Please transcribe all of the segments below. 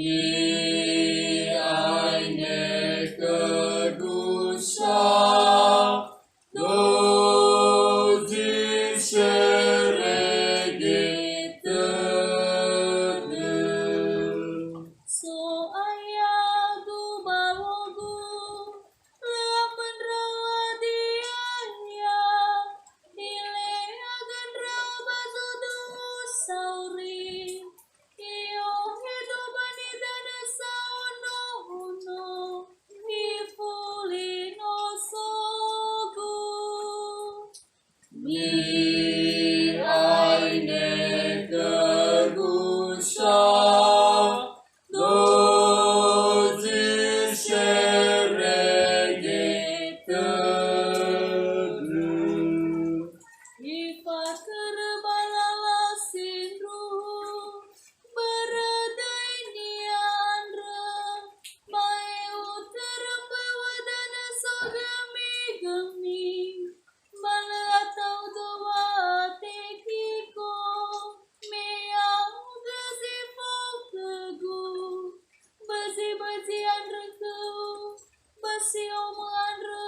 Ni eine kedusha do di seregete So ayadu bawogu laman rawadianya ile agan rabazudu sauri iyo hidupani dana sauno huno ifulino sogu Ni eine kedusha do di seregete Ifat kerbalala sindru beradai niandra mai uteram bawadana sogami gami bala atau doa tekiko meang gazifo kegu bazi andreku basi omandre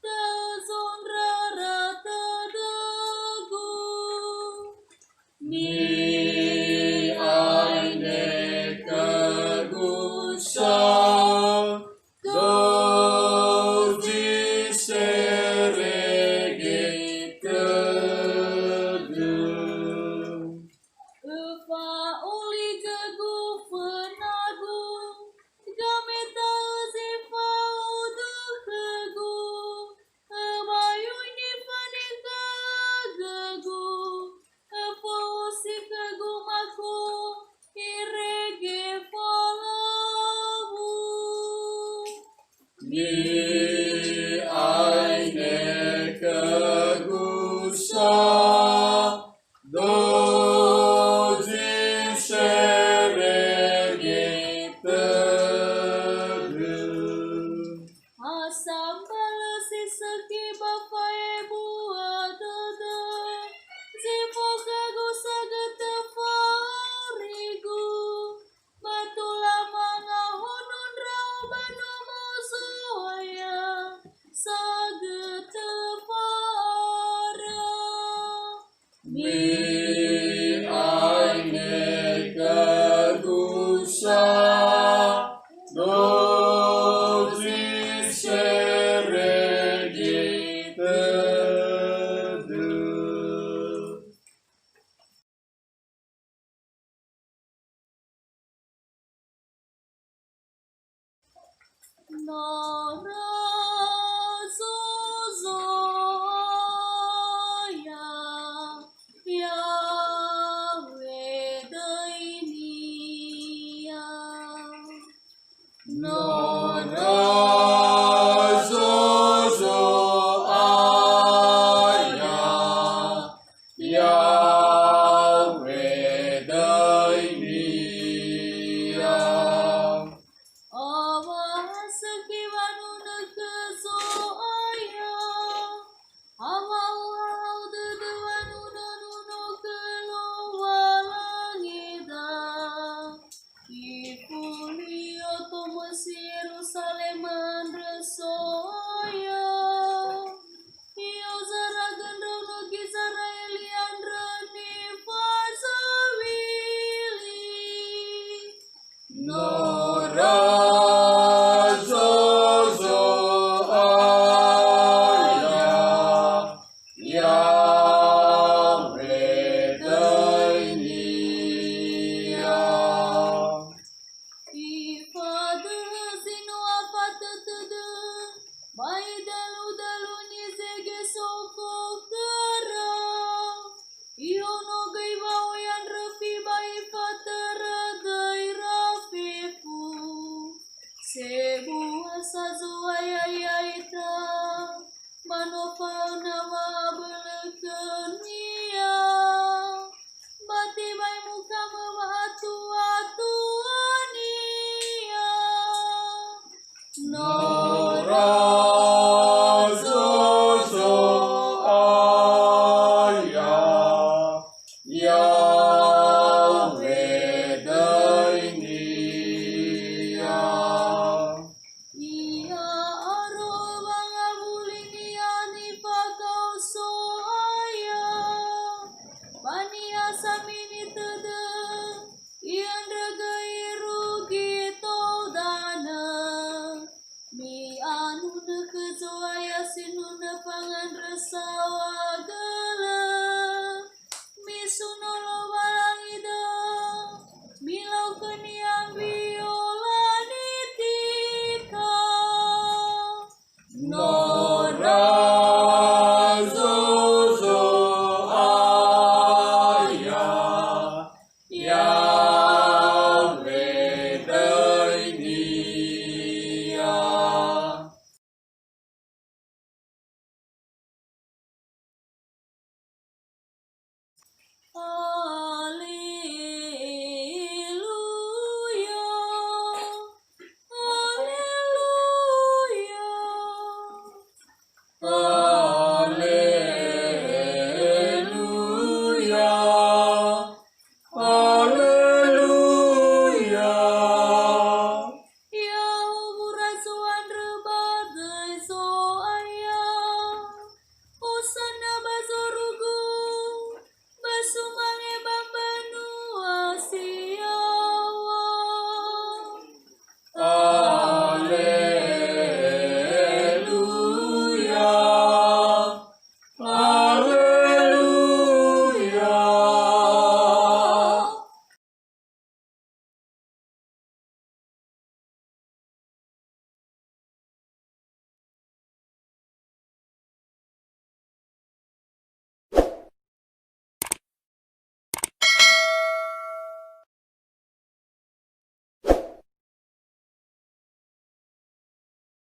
tazondra rata dagu Ni eine kedusha do di seregete Ufa uli gagu penagu gameta zifa udu kegu abayu ni panika gagu apa usi kegu maku irege palamu Ni eine kedusha do di seregete Asam balasi seki bafae buat zipo kagu sagete farigu batula manga hunun rau banu musuhaya sagete para Ni eine kedusha do di seregete Nora Zozoya Yahweh Dainia Nora Zozo Aya Yahweh Dainia Awas kiwanu nekeso aya Awau deduanu nanuno kelowalangida Ipuli otomas Yerusalem andresoya Iyo zaragan dono gizara Eliandra ni fasawili Nora Zozo Aya Yahweh Dainia Ifade zinu apate tede Bai dalu ni zege soko kera Iyo no gai bau yang refi bai fatera gai rafifu Sebu asa zuaya yaita Manofa nama belekenia Bati bai muka mewatu-watuania Nora sinuna pangan rasawaga